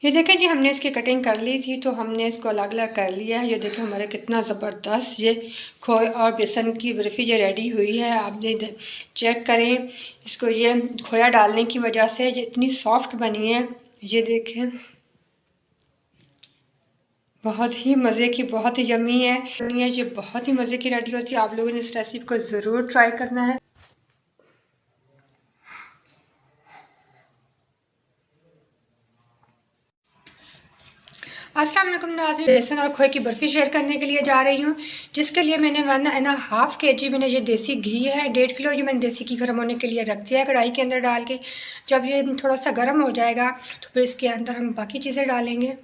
ये देखें जी, हमने इसकी कटिंग कर ली थी तो हमने इसको अलग अलग कर लिया है। ये देखें हमारा कितना ज़बरदस्त ये खोए और बेसन की बर्फ़ी ये रेडी हुई है। आप चेक करें इसको, ये खोया डालने की वजह से ये इतनी सॉफ्ट बनी है। ये देखें बहुत ही मज़े की, बहुत ही यम्मी है ये, बहुत ही मज़े की रेडी होती है। आप लोगों ने इस रेसिपी को ज़रूर ट्राई करना है। अस्सलाम वालेकुम नाज़रीन, बेसन और खोए की बर्फ़ी शेयर करने के लिए जा रही हूँ, जिसके लिए मैंने 1.5 kg मैंने ये देसी घी है, 1.5 किलो ये मैंने देसी घी गर्म होने के लिए रख दिया है कढ़ाई के अंदर डाल के। जब ये थोड़ा सा गर्म हो जाएगा तो फिर इसके अंदर हम बाकी चीज़ें डालेंगे।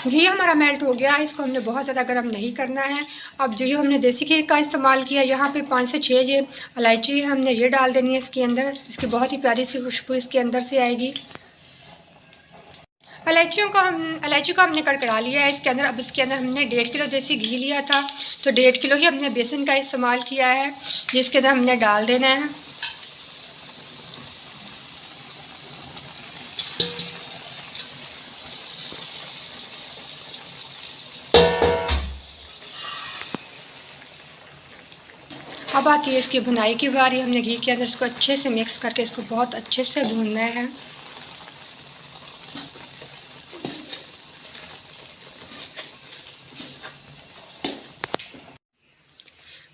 घी हमारा मेल्ट हो गया है, इसको हमने बहुत ज़्यादा गर्म नहीं करना है। अब जो ये हमने देसी घी का इस्तेमाल किया, यहाँ पे 5 से 6 ये इलायची है, हमने ये डाल देनी है इसके अंदर। इसकी बहुत ही प्यारी सी खुशबू इसके अंदर से आएगी। इलायची को हमने कड़कड़ा लिया है इसके अंदर। अब इसके अंदर हमने 1.5 किलो देसी घी लिया था तो 1.5 किलो ही हमने बेसन का इस्तेमाल किया है, जिसके अंदर हमने डाल देना है। अब आती है इसकी भुनाई की बारी। हमने घी के अंदर इसको अच्छे से मिक्स करके इसको बहुत अच्छे से भूनना है।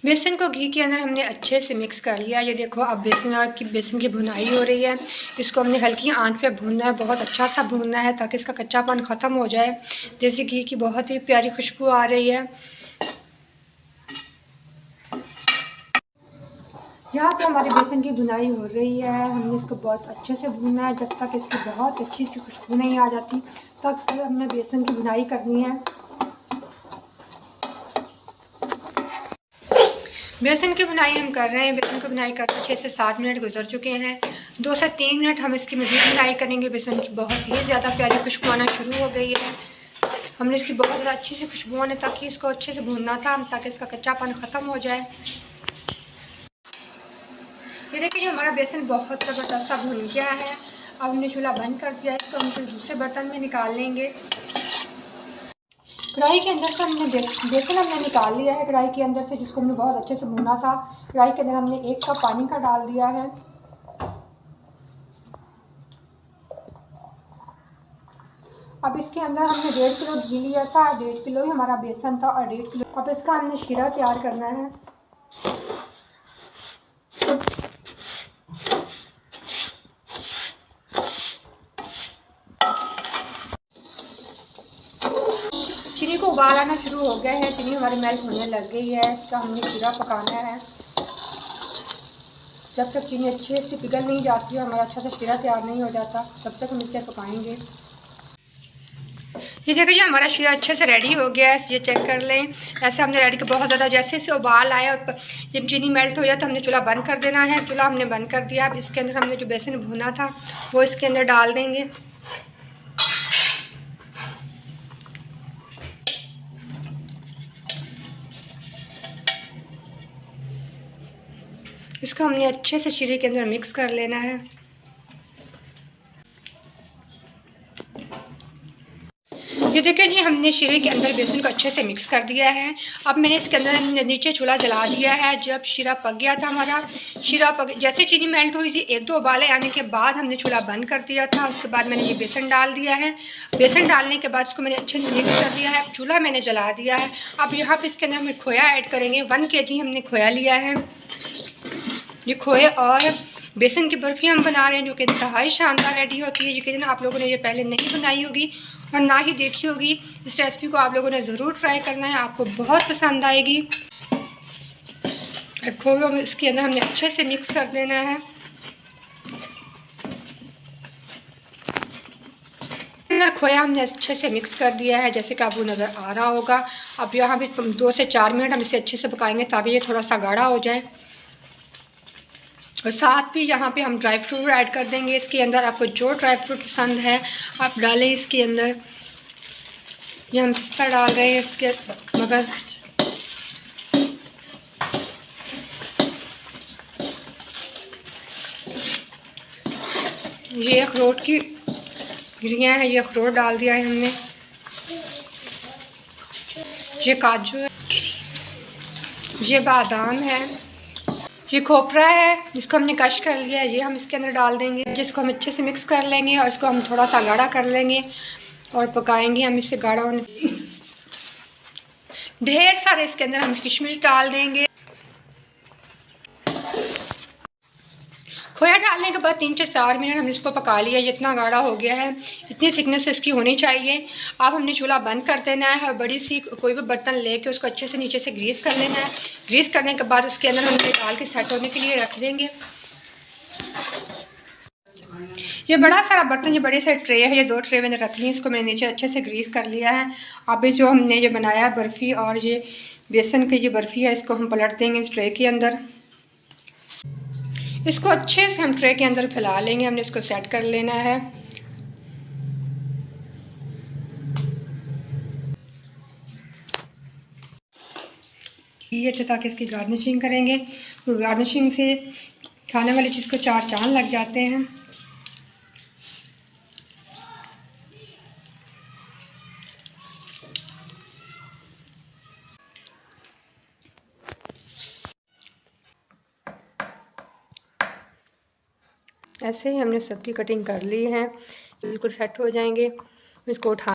बेसन को घी के अंदर हमने अच्छे से मिक्स कर लिया। ये देखो अब बेसन की भुनाई हो रही है। इसको हमने हल्की आंच पे भूनना है, बहुत अच्छा सा भूनना है ताकि इसका कच्चापन ख़त्म हो जाए। देसी घी की बहुत ही प्यारी खुशबू आ रही है। यहाँ पे हमारी बेसन की भुनाई हो रही है। हमने इसको बहुत अच्छे से भूनना है जब तक इसकी बहुत अच्छी सी खुशबू नहीं आ जाती, तब तक हमने बेसन की भुनाई करनी है। बेसन की बुनाई हम कर रहे हैं। बेसन की बुनाई करते 6 से 7 मिनट गुजर चुके हैं। 2 से 3 मिनट हम इसकी मज़ीद बुनाई करेंगे। बेसन की बहुत ही ज़्यादा प्यारी खुशबू आना शुरू हो गई है। हमने इसकी बहुत ज़्यादा अच्छी सी खुशबू आने तक ही इसको अच्छे से भूनना था ताकि इसका कच्चापन ख़त्म हो जाए। ये देखिए जो हमारा बेसन बहुत ज़बरदस्त सा भून गया है। अब हमने चूल्हा बंद कर दिया है। इसको हम दूसरे बर्तन में निकाल लेंगे। कढ़ाई के अंदर से हमने बेसन हमने निकाल लिया है कढ़ाई के अंदर से, जिसको हमने बहुत अच्छे से भूना था। कढ़ाई के अंदर हमने 1 कप पानी का डाल दिया है। अब इसके अंदर हमने 1.5 किलो घी लिया था, 1.5 किलो ही हमारा बेसन था और 1.5 किलो। अब इसका हमने शीरा तैयार करना है। चीनी को उबाल आना शुरू हो गया है, चीनी हमारी मेल्ट होने लग गई है। इसका हमने शीरा पकाना है जब तक चीनी अच्छे से पिघल नहीं जाती और हमारा अच्छा सा शीरा तैयार नहीं हो जाता, तब तक हम इसे पकाएंगे। ये देखिए हमारा शीरा अच्छे से रेडी हो गया है। ये चेक कर लें, ऐसे हमने रेडी कर बहुत ज़्यादा जैसे से उबाल आया और जब चीनी मेल्ट हो जाए तो हमने चूल्हा बंद कर देना है। चूल्हा हमने बंद कर दिया। अब इसके अंदर हमने जो बेसन भुना था वो इसके अंदर डाल देंगे। इसको हमने अच्छे से शीरे के अंदर मिक्स कर लेना है। ये देखिए जी हमने शीरे के अंदर बेसन को अच्छे से मिक्स कर दिया है। अब मैंने इसके अंदर नीचे चूल्हा जला दिया है। जब शीरा पक गया था हमारा, जैसे चीनी मेल्ट हुई थी 1-2 उबाले आने के बाद हमने चूल्हा बंद कर दिया था। उसके बाद मैंने ये बेसन डाल दिया है। बेसन डालने के बाद इसको मैंने अच्छे से मिक्स कर दिया है। अब चूल्हा मैंने जला दिया है। अब यहाँ पर इसके अंदर हम खोया ऐड करेंगे। 1 kg हमने खोया लिया है। ये खोए और बेसन की बर्फ़ी हम बना रहे हैं जो कि इंतहाई शानदार रेडी होती है। यकीनन आप लोगों ने ये पहले नहीं बनाई होगी और ना ही देखी होगी। इस रेसिपी को आप लोगों ने ज़रूर ट्राई करना है, आपको बहुत पसंद आएगी। खोए इसके अंदर हमने अच्छे से मिक्स कर देना है। अंदर खोया हमने अच्छे से मिक्स कर दिया है, जैसे कि आपको नज़र आ रहा होगा। अब यहाँ भी 2 से 4 मिनट हम इसे अच्छे से पकाएंगे ताकि ये थोड़ा सा गाढ़ा हो जाए। और साथ भी यहाँ पे हम ड्राई फ्रूट ऐड कर देंगे इसके अंदर। आपको जो ड्राई फ्रूट पसंद है आप डालें इसके अंदर। ये हम पिस्ता डाल रहे हैं, इसके मगज़। ये अखरोट की गिरियाँ हैं, ये अखरोट डाल दिया है हमने। ये काजू है, ये बादाम है, ये खोपरा है जिसको हमने कश कर लिया है, ये हम इसके अंदर डाल देंगे, जिसको हम अच्छे से मिक्स कर लेंगे और इसको हम थोड़ा सा गाढ़ा कर लेंगे और पकाएंगे हम इससे गाढ़ा होने। ढेर सारे इसके अंदर हम किशमिश डाल देंगे। खोया डालने के बाद 3 से 4 मिनट हम इसको पका लिया। जितना गाढ़ा हो गया है इतनी थिकनेस इसकी होनी चाहिए। अब हमने चूल्हा बंद कर देना है और बड़ी सी कोई भी बर्तन लेके उसको अच्छे से नीचे से ग्रीस कर लेना है। ग्रीस करने के बाद उसके अंदर हम डाल के सेट होने के लिए रख देंगे। ये बड़ा सारा बर्तन, ये बड़े से ट्रे है, ये 2 ट्रे मैंने रख ली। इसको मैंने नीचे अच्छे से ग्रीस कर लिया है। अब जो हमने ये बनाया बर्फ़ी और ये बेसन की ये बर्फ़ी है, इसको हम पलट देंगे इस ट्रे के अंदर। इसको अच्छे से हम ट्रे के अंदर फैला लेंगे। हमने इसको सेट कर लेना है। ये ताकि इसकी गार्निशिंग करेंगे। गार्निशिंग से खाने वाली चीज़ को 4 चांद लग जाते हैं। ऐसे ही हमने सबकी कटिंग कर ली है, बिल्कुल सेट हो जाएंगे। इसको उठा